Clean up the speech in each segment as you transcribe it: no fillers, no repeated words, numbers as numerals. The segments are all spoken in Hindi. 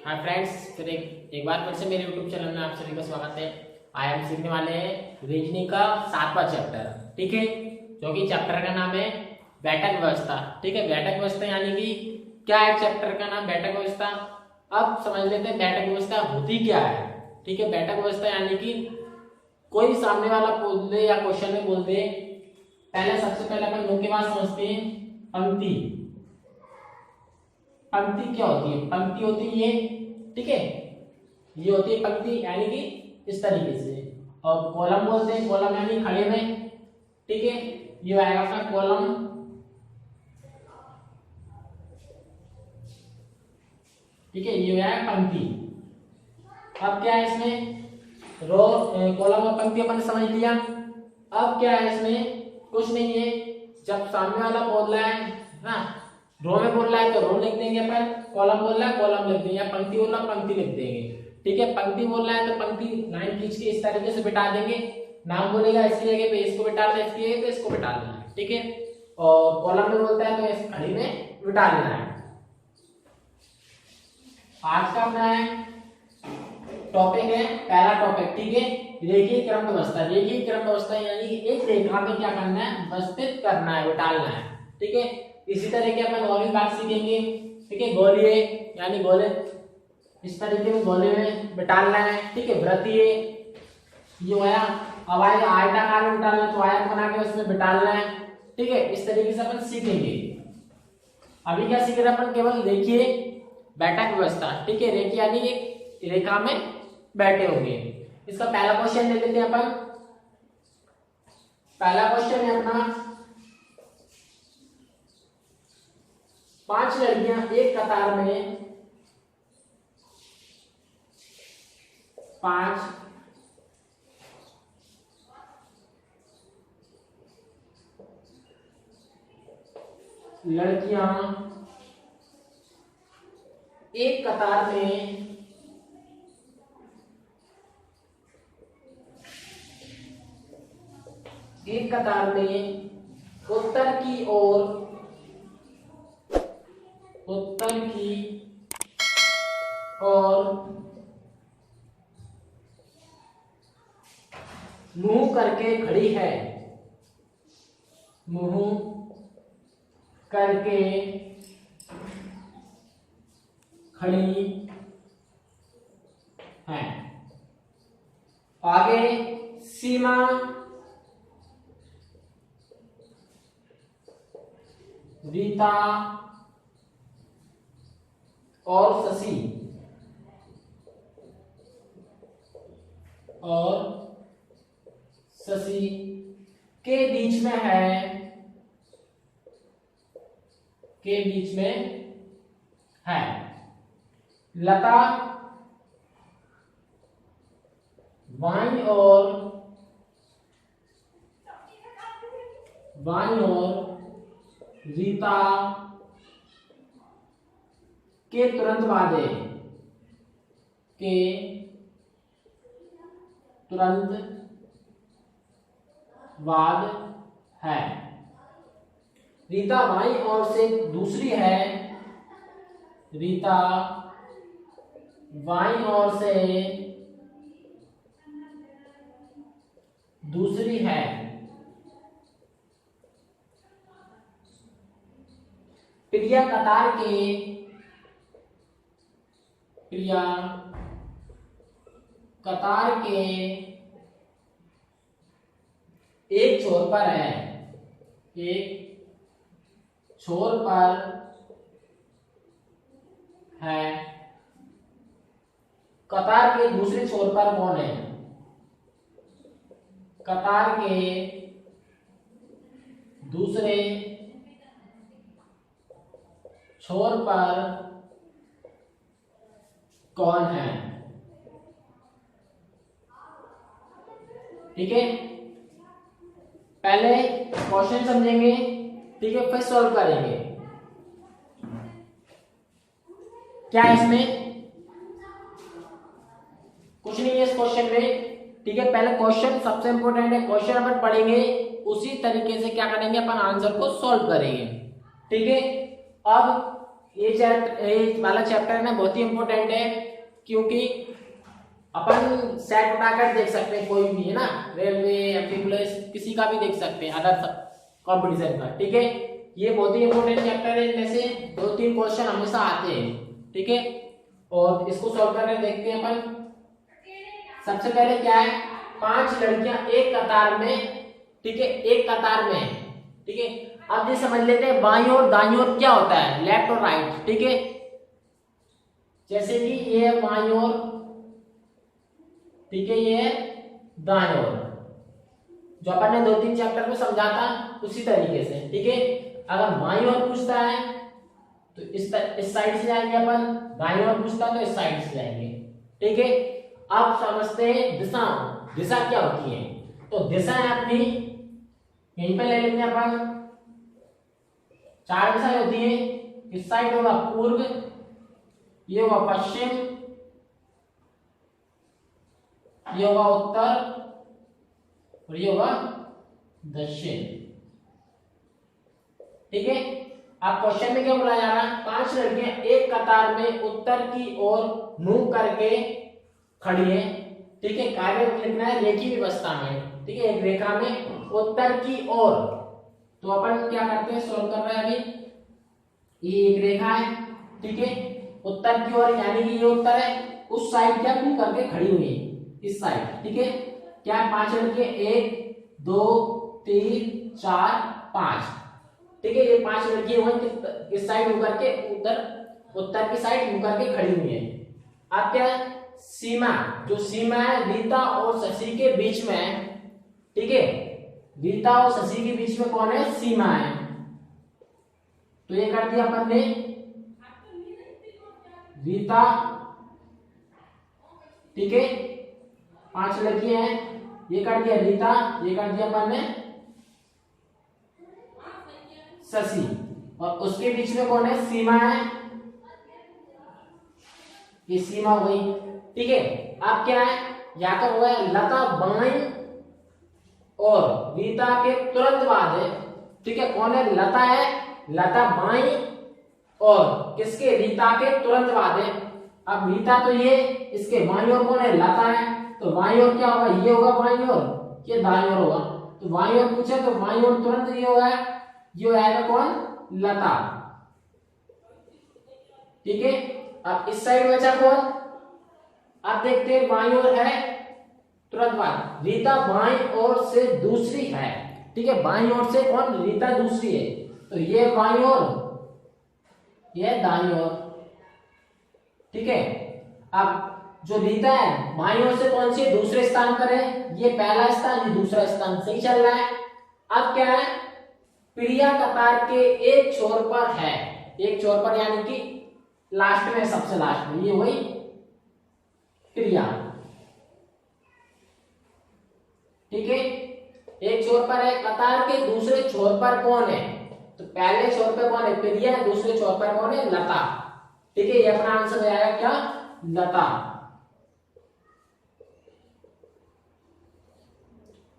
हाँ फ्रेंड्स, फिर एक बार फिर से मेरे यूट्यूब चैनल में आप सभी का स्वागत है। आज हम सीखने वाले हैं रीजनिंग का 7वां चैप्टर। ठीक है, जो कि चैप्टर का नाम है बैठक व्यवस्था। ठीक है, बैठक व्यवस्था यानी कि क्या है, चैप्टर का नाम बैठक व्यवस्था। अब समझ लेते हैं बैठक व्यवस्था होती क्या है। ठीक है, बैठक व्यवस्था यानी कि कोई सामने वाला बोल दे या क्वेश्चन में बोल दे, पहले सबसे पहले अपन मुख्यवाद समझते हैं। पंक्ति, पंक्ति क्या होती है? पंक्ति होती है ये, ठीक है, ये होती है पंक्ति यानी कि इस तरीके से। और कॉलम बोलते हैं, कॉलम यानी खड़े में। ठीक है, ये आएगा अपना कॉलम। ठीक है, ये आया पंक्ति। अब क्या है इसमें, रो कॉलम और पंक्ति अपन समझ लिया। अब क्या है इसमें, कुछ नहीं है। जब सामने वाला बोल रहा है ना, रो में बोल रहा है तो रो लिख देंगे अपन, कॉलम बोल रहा है कॉलम लिख देंगे, या पंक्ति बोल रहा है पंक्ति लिख देंगे। ठीक है, पंक्ति बोल रहा है तो पंक्ति लाइन खींच के इस तरीके से बिठा देंगे। नाम बोलेगा इसकी जगह पे इसको बिठा देना, इसकी जगह पे इसको बिठा देना है। ठीक है, और कॉलम में बोलता है तो इस खड़ी में बिठा देना है। आज का अपना है टॉपिक है, पहला टॉपिक। ठीक है, रेखीय क्रम व्यवस्था। रेखीय क्रम व्यवस्था यानी एक रेखा में क्या करना है, व्यवस्थित करना है, बिठाना है। ठीक है, इसी तरह के अपन और भी बात सीखेंगे। ठीक है, गोलीय यानी गोले इस तरीके में गोले में बिठाना है। ठीक है, वृत्तीय ये होया, अब आएगा आयताकार में बिठाना, तो आयत बना के उसमें बिठाना है। ठीक है, इस तरीके से अपन सीखेंगे। अभी क्या सीख रहे अपन, केवल देखिए बैठक व्यवस्था। ठीक है, रेखीय यानी एक रेखा में बैठे होंगे। इसका पहला क्वेश्चन ले लेते हैं अपन। पहला क्वेश्चन है अपना, 5 लड़कियां एक कतार में, 5 लड़कियां एक कतार में उत्तर की ओर, उत्तर की ओर मुंह करके खड़ी है, मुंह करके खड़ी है। आगे सीमा, रीता और शशि, के बीच में है, के बीच में है। लता बाईं और रीता के तुरंत वादे, के तुरंत बाद है। रीता बाईं ओर से दूसरी है, रीता बाईं ओर से दूसरी है। प्रिया कतार के, प्रिया कतार के एक छोर पर है, एक छोर पर है। कतार के दूसरे छोर पर कौन है? कतार के दूसरे छोर पर कौन है? ठीक है, पहले क्वेश्चन समझेंगे, ठीक है, फिर सॉल्व करेंगे। क्या है इसमें, कुछ नहीं है इस क्वेश्चन में। ठीक है, पहले क्वेश्चन सबसे इंपॉर्टेंट है, क्वेश्चन अपन पढ़ेंगे, उसी तरीके से क्या करेंगे अपन आंसर को सॉल्व करेंगे। ठीक है, अब ये वाला चैप्टर है ना बहुत ही इंपॉर्टेंट है, क्योंकि अपन सेट उठाकर देख सकते हैं, कोई भी है ना, रेलवे एमपी पुलिस किसी का भी देख सकते हैं अदर कंपटीशन का। ठीक है, ये बहुत ही इंपॉर्टेंट चैप्टर है, इनमें से 2-3 क्वेश्चन हमेशा आते हैं। ठीक है, और इसको सॉल्व करके देखते हैं अपन। सबसे पहले क्या है, 5 लड़कियां एक कतार में, ठीक है, एक कतार में है। ठीक है, अब ये समझ लेते हैं बाईं और दाईं ओर क्या होता है, लेफ्ट और राइट। ठीक है, जैसे कि ये है बाईं ओर, ठीक है, ये है दाईं ओर, जो अपन ने 2-3 चैप्टर में समझा था उसी तरीके से। ठीक है, अगर बाईं ओर पूछता है तो इस साइड से जाएंगे अपन, दाईं ओर पूछता है तो इस साइड से जाएंगे। ठीक है, अब समझते हैं दिशा। दिशा क्या होती है, तो दिशाएं अपनी यहीं पे ले लेंगे अपन। 4 दिशाएं होती है, इस साइड होगा पूर्व, ये होगा पश्चिम, ये होगा उत्तर और ये होगा दक्षिण। ठीक है, अब क्वेश्चन में क्या बोला जा रहा है, 5 लड़कियां एक कतार में उत्तर की ओर मुंह करके खड़ी है। ठीक है, कार्य लिखना है रेखीय व्यवस्था में। ठीक है, एक रेखा में उत्तर की ओर, तो अपन क्या करते हैं, सॉल्व कर रहे हैं अभी। ये एक रेखा है, ठीक है, उत्तर की ओर यानी कि ये उत्तर है, उस साइड क्या मुंह करके खड़ी हुई है, इस साइड। ठीक है, क्या 5 लड़कियां 1 2 3 4 5। ठीक है, ये 5 लड़कियां वही इस साइड मुंह करके उधर उत्तर की साइड मुंह करके खड़ी हुई है। अब क्या है, सीमा, जो सीमा है रीता और शशि के बीच में है। ठीक है, रीता और शशि के बीच में कौन है, सीमा है। तो ये कर दिया अपन ने, रीता, ठीक है, 5 लड़कियां हैं, ये कर दिया रीता, ये कर दिया अपन ने शशि, और उसके बीच में कौन है, सीमा है, ये सीमा हो गई। ठीक है, अब क्या है, या तो हुआ लता बाईं और रीता के तुरंत बाद है। ठीक है, कौन है, लता है, लता बाईं और किसके, रीता के तुरंत बाद है। अब रीता तो ये, इसके बाईं ओर कौन है, लता है, तो बाईं ओर क्या होगा, ये होगा बाईं ओर, ये दाईं ओर होगा। तो बाईं ओर पूछे तो बाईं ओर तुरंत ये होगा, ये आएगा कौन, लता। ठीक है, अब इस साइड बचा कौन, अब देखते हैं बाईं ओर है तुरंत बाद, रीता बाईं ओर से दूसरी है। ठीक है, बाईं ओर से कौन, रीता दूसरी है, तो ये बाईं ओर, ये दाईं ओर। ठीक है, अब जो रीता है बाईं ओर से कौन सी दूसरे स्थान पर है, ये पहला स्थान, ये दूसरा स्थान, सही चल रहा है। अब क्या है, प्रिया कतार के एक छोर पर है, एक छोर पर यानी कि लास्ट में, सबसे लास्ट में, ये वही प्रिया। ठीक है, एक छोर पर है, कतार के दूसरे छोर पर कौन है, तो पहले छोर पर कौन है, प्रिया, दूसरे छोर पर कौन है, लता। ठीक है, ये अपना आंसर हो जाएगा क्या, लता।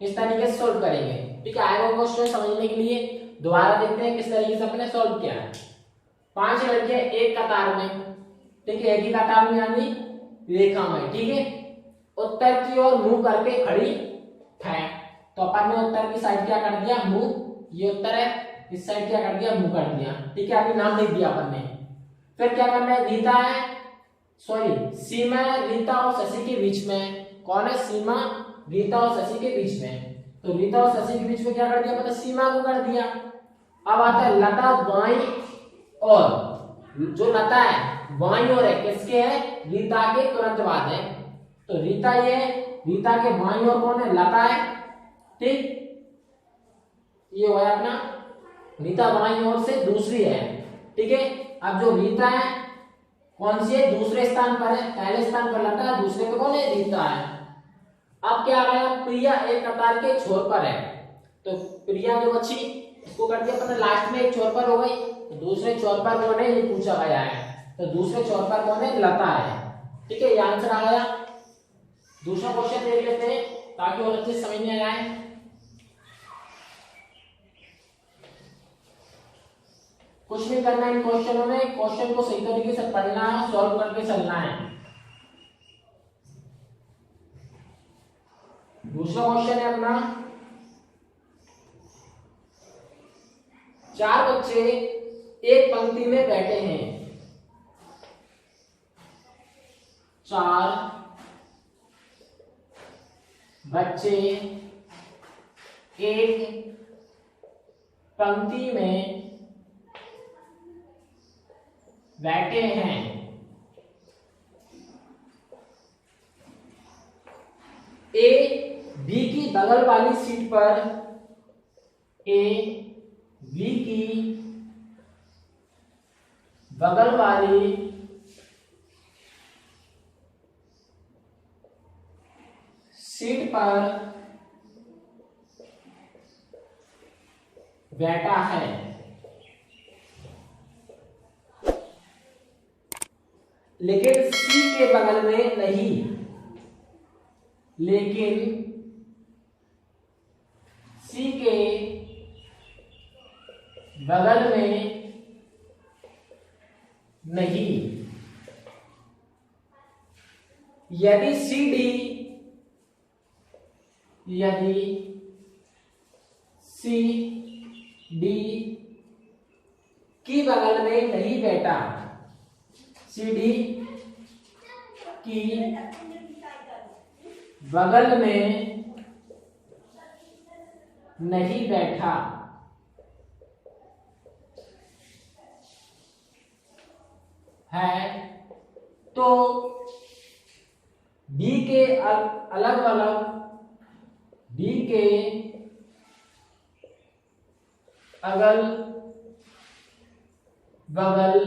इस तरीके से सोल्व करेंगे। ठीक है, आएगा क्वेश्चन समझने के लिए दोबारा देखते हैं किस तरीके से अपने सोल्व किया है। 5 लड़कियां एक कतार में, ठीक है, एक ही कतार में यानी रेखा में। ठीक है, उत्तर की ओर मुंह करके खड़ी है, तो अपन ने उत्तर की साइड क्या कर दिया, मुंह, ये उत्तर है, इस साइड क्या कर दिया, मुंह कर दिया। ठीक है, अभी नाम लिख दिया अपन ने। फिर क्या करना है, रीता है, सॉरी सीमा रीता और शशि के बीच में, कौन है, सीमा रीता और शशि के बीच में, तो रीता और शशि के बीच में क्या कर दिया, मतलब सीमा को कर दिया। अब आता है लता बाईं और, जो लता है बाईं ओर है, किसके है, रीता के तुरंत बाद है, तो रीता ये, रीता के बाईं ओर कौन है, लता है। ठीक, ये हुआ अपना, रीता बाईं ओर से दूसरी है। ठीक है, अब जो रीता है कौन सी है, दूसरे स्थान पर है, पहले स्थान पर लता है, दूसरे पे कौन है, रीता है। अब क्या आ गया, प्रिया एक कतार के छोर पर है, तो प्रिया जो बची इसको कर दिया अपने लास्ट में, एक छोर पर हो गई, तो दूसरे छोर पर कौन है, ये पूछा गया है, तो दूसरे छोर पर कौन है, लता है। ठीक है, ये आंसर आ गया। दूसरा क्वेश्चन देख लेते हैं ताकि और अच्छे समझ में आए। कुछ नहीं करना इन क्वेश्चनों में, क्वेश्चन को सही तरीके से पढ़ना है, सॉल्व करके चलना है। दूसरा क्वेश्चन है अपना, 4 बच्चे एक पंक्ति में बैठे हैं। 4 बच्चे एक पंक्ति में बैठे हैं। ए बी की बगल वाली सीट पर, ए बी की बगल वाली सीट पर बैठा है। लेकिन सी के बगल में नहीं, लेकिन सी के बगल में नहीं। यदि सी डी की बगल में नहीं बैठा, सी डी की बगल में नहीं बैठा है, तो डी के अलग अलग, डी के अगल बगल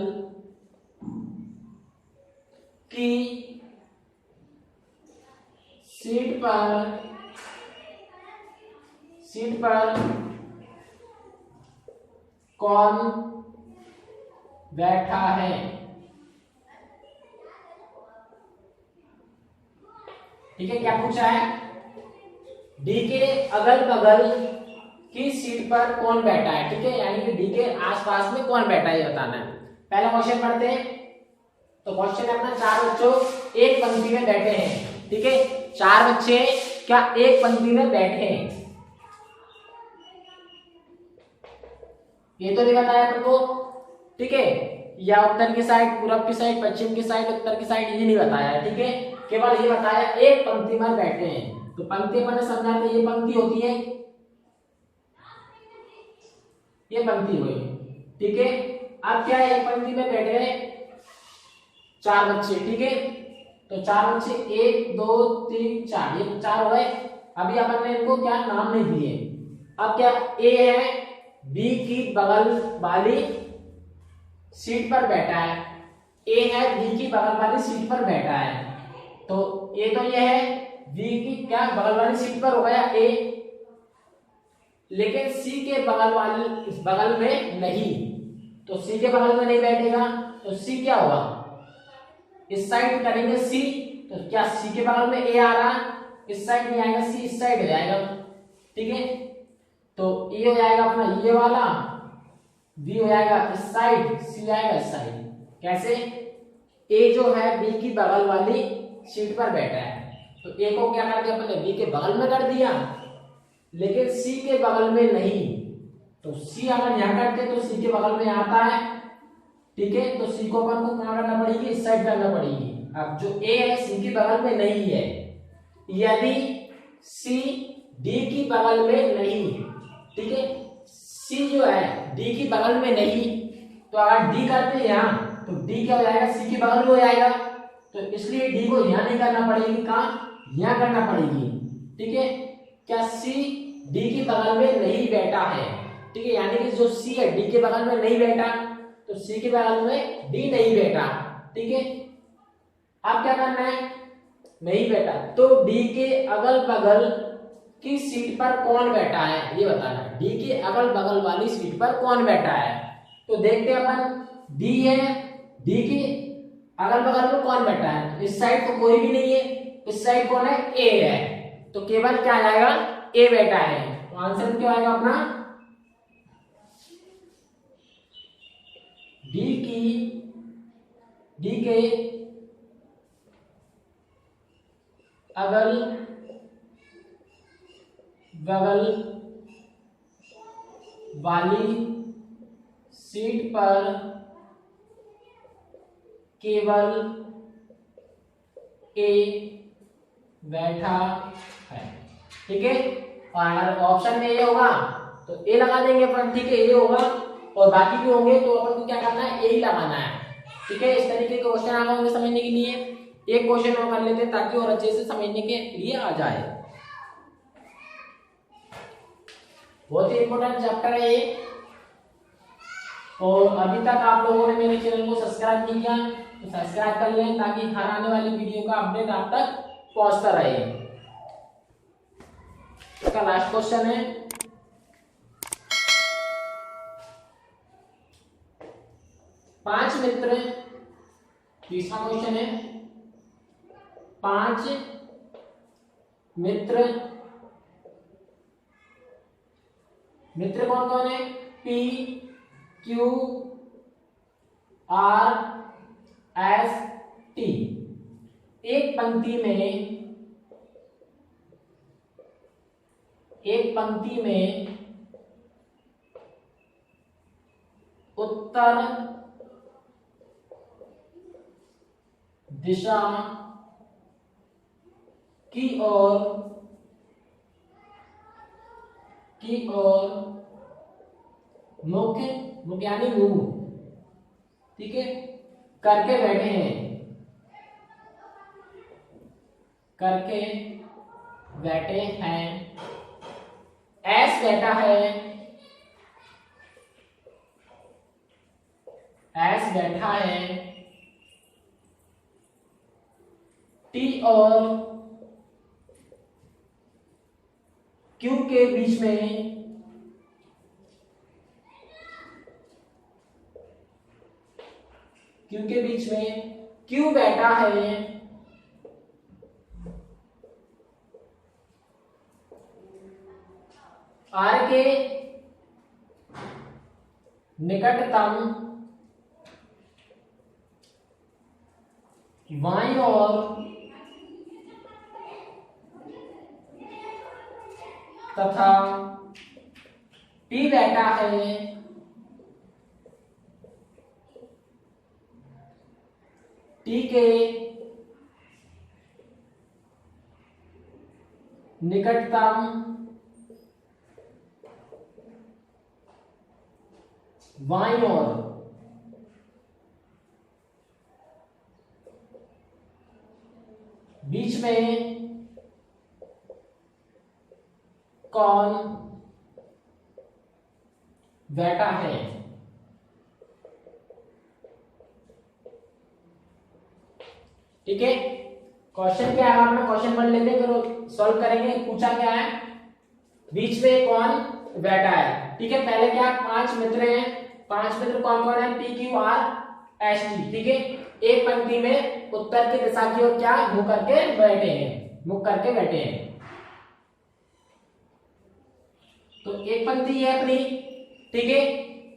की सीट पर कौन बैठा है। ठीक है, क्या पूछा है? डी के अगल बगल की सीट पर कौन बैठा है। ठीक है, यानी कि डी के आसपास में कौन बैठा है ये बताना है। पहला क्वेश्चन पढ़ते हैं। तो क्वेश्चन है अपना, 4 बच्चों एक पंक्ति में बैठे हैं। ठीक है, 4 बच्चे क्या एक पंक्ति में बैठे हैं, ये तो नहीं बताया अपन को। ठीक है, या उत्तर की साइड, पूरब की साइड, पश्चिम की साइड, उत्तर की साइड, ये नहीं बताया। ठीक है, केवल ये बताया एक पंक्ति में बैठे हैं। तो पंक्ति अपन ने समझा था, ये पंक्ति होती है, ये पंक्ति हुई। ठीक है, अब क्या है, एक पंक्ति में बैठे हैं 4 बच्चे। ठीक है, तो 4 बच्चे 1 2 3 4, ये 4 हो गए। अभी अपन ने इनको क्या नाम नहीं दिए। अब क्या, ए है बी की बगल वाली सीट पर बैठा है, ए है बी की बगल वाली सीट पर बैठा है। तो ए तो ये है बी की क्या बगल वाली सीट पर हो गया ए, लेकिन सी के बगल में नहीं। तो सी के बगल में नहीं बैठेगा, तो सी क्या होगा, इस साइड करेंगे सी, तो क्या सी के बगल में ए आ रहा, इस साइड नहीं आएगा, सी इस साइड हो जाएगा। ठीक है, तो ए हो जाएगा अपना ये वाला, बी हो जाएगा इस साइड, सी आएगा इस साइड। कैसे, ए जो है बी की बगल वाली सीट पर बैठा है, तो ए को क्या कर दिया अपने, बी के बगल में कर दिया, लेकिन सी के बगल में नहीं। तो सी अगर यहां करते तो सी के बगल में आता है। ठीक है, तो सी को अपन को कहां करना पड़ेगी, इस साइड करना पड़ेगी। अब जो ए है सी के बगल में नहीं है, यदि सी डी की बगल में नहीं। ठीक है, सी जो है डी की बगल में नहीं, तो अगर डी करते हैं यहां, तो डी क्या हो जाएगा, सी के बगल में हो जाएगा। तो इसलिए डी को यहां नहीं करना पड़ेगी, कहां, यहां करना पड़ेगी। ठीक है, क्या सी डी की बगल में नहीं बैठा है। ठीक है, यानी कि जो सी है डी के बगल में नहीं बैठा, तो सी के बगल में डी नहीं बैठा। ठीक है, अब क्या करना है, नहीं बैठा, तो डी के अगल बगल की सीट पर कौन बैठा है ये बताना है। डी के अगल बगल वाली सीट पर कौन बैठा है, तो देखते हैं अपन, डी है, डी के अगल बगल में कौन बैठा है, इस साइड तो कोई भी नहीं है, इस साइड कौन है, ए है, तो केवल क्या आ जाएगा, ए बैठा है। तो आंसर क्या आएगा अपना, डी के अगल बगल वाली सीट पर केवल ए बैठा है। ठीक है, और अगर ऑप्शन में ये होगा तो ए लगा देंगे अपन। ठीक है, ये होगा और बाकी भी होंगे तो अपन को क्या करना है, ए ही लगाना है। ठीक है, इस तरीके के क्वेश्चन आ गए समझने के लिए। एक क्वेश्चन और कर लेते हैं ताकि और अच्छे से समझने के लिए आ जाए। बहुत ही इंपॉर्टेंट चैप्टर है ये। और अभी तक आप लोगों ने मेरे चैनल को सब्सक्राइब नहीं किया तो सब्सक्राइब कर लें ताकि हर आने वाली वीडियो का अपडेट आप तक पहुंचता रहे। इसका लास्ट क्वेश्चन है, पांच मित्र, तीसरा क्वेश्चन है, पांच मित्र, मित्र कौन कौन है, P Q R S T, एक पंक्ति में उत्तर दिशा की ओर मुख यानी मुंह, ठीक है, करके बैठे हैं, एस बैठा है, टी और क्यू के बीच में क्यू बैठा है, आर के निकटतम बाईं ओर तथा टी बैठा है टी के निकटतम बाईं ओर, बीच में कौन बैठा है। ठीक है, क्वेश्चन क्या है, आपने क्वेश्चन पढ़ लेते हैं फिर सॉल्व करेंगे। पूछा क्या है, बीच में कौन बैठा है। ठीक है, पहले क्या, पांच मित्र हैं, पांच मित्र कौन कौन है, P Q R S T. ठीक है, एक पंक्ति में उत्तर की दिशा की ओर क्या मुंह करके बैठे हैं, तो एक पंक्ति है अपनी। ठीक है,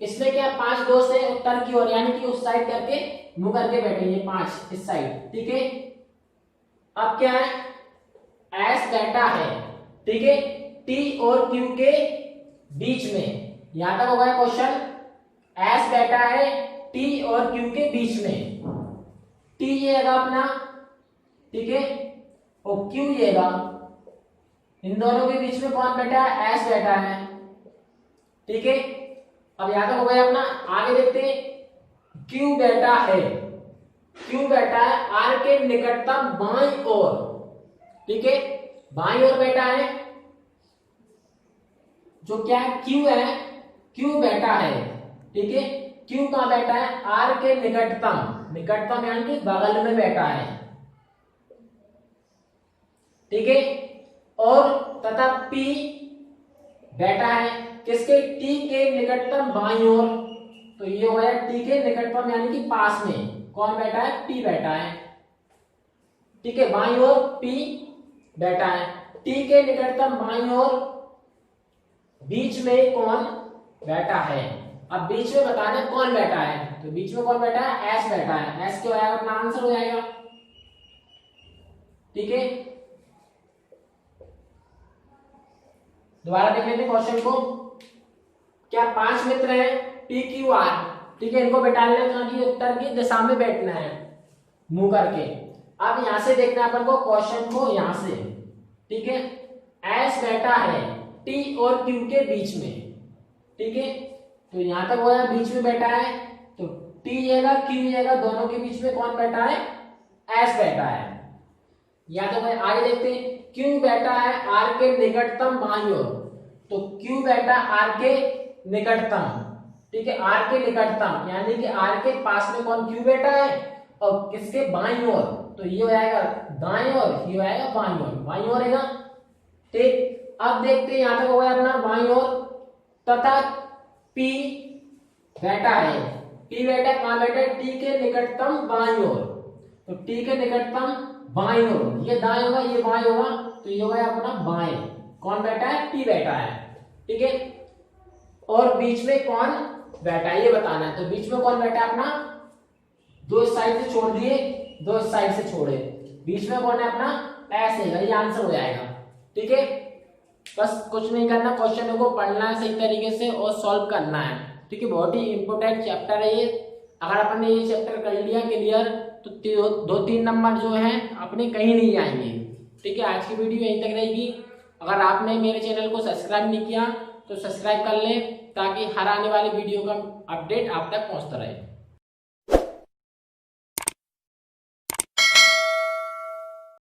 इसमें क्या, पांच दोस्त है उत्तर की ओर यानी कि उस साइड करके मुंह करके बैठे, ये पांच इस साइड। ठीक है, अब क्या है, एस बैठा है, ठीक है, टी और क्यू के बीच में, यहां तक हो गया क्वेश्चन। एस बैठा है टी और क्यू के बीच में, टी ये है अपना, ठीक है, और क्यू ये है, इन दोनों के बीच में कौन बैठा है, एस बैठा है। ठीक है, अब यहां तक हो गया अपना। आगे देखते हैं, क्यू बैठा है आर के निकटतम बाईं ओर। ठीक है, बाईं ओर बैठा है, जो क्या है, क्यू बैठा है। ठीक है, क्यू कहां बैठा है, आर के निकटतम यानी कि बगल में बैठा है। ठीक है, और तथा पी बैठा है किसके, टी के निकटतम बाईं ओर, तो ये हो गया टी के निकटतम यानी कि पास में कौन बैठा है, पी बैठा है। ठीक है, बाईं ओर पी बैठा है, टी के निकटतम बाईं ओर बीच में कौन बैठा है, अब बीच में बताना है कौन बैठा है, तो बीच में कौन बैठा है, एस बैठा है, एस क्या हो जाएगा अपना आंसर हो जाएगा। ठीक है, दोबारा देख लेते हैं क्वेश्चन को। क्या 5 मित्र हैं पी क्यू आर, ठीक है, इनको बैठाना है, कहाँ की उत्तर की दिशा में बैठना है मुंह करके। अब यहां से देखना है अपन को क्वेश्चन को, यहां से, ठीक है, एस बैठा है टी और क्यू के बीच में, ठीक है, तो यहां तक वो बीच में बैठा है, तो टी जाएगा क्यू जाएगा, दोनों के बीच में कौन बैठा है, एस बैठा है। या तो भाई आगे देखते हैं, क्यू बैठा है आर के निकटतम बाईं ओर, तो क्यू बैठा आर के निकटतम, ठीक है, आर के निकटतम यानी कि आर के पास में कौन, क्यू बैठा है, और किसके बाईं ओर, तो ये हो जाएगा दाएं ओर, ये हो जाएगा बाईं ओर, बाईं ओर रहेगा। ठीक, अब देखते हैं यहां तक हो गया अपना बाईं ओर, तथा पी बैठा है, पी बैठा कहां बैठा है, टी के निकटतम बाईं ओर, तो टी के निकटतम बाईं ओर, ये दाएं होगा ये बाएं होगा, तो ये होगा अपना बाएं, कौन बैठा है, टी बैठा है। ठीक है, और बीच में कौन बैठा है ये बताना है, तो बीच में कौन बैठा है अपना, दो साइड से छोड़ दिए, दो साइड से छोड़े, बीच में कौन है अपना, एस है, ये आंसर हो जाएगा। ठीक है, बस कुछ नहीं करना, क्वेश्चन को पढ़ना है सही तरीके से और सॉल्व करना है। ठीक है, बहुत ही इंपोर्टेंट चैप्टर है ये, अगर अपन ने ये चैप्टर कर लिया क्लियर तो 2-3 नंबर जो है अपने कहीं नहीं जाएंगे। ठीक है, आज की वीडियो यहीं तक रहेगी। अगर आपने मेरे चैनल को सब्सक्राइब नहीं किया तो सब्सक्राइब कर लें, ताकि हर आने वाली वीडियो का अपडेट आप तक पहुंचता रहे।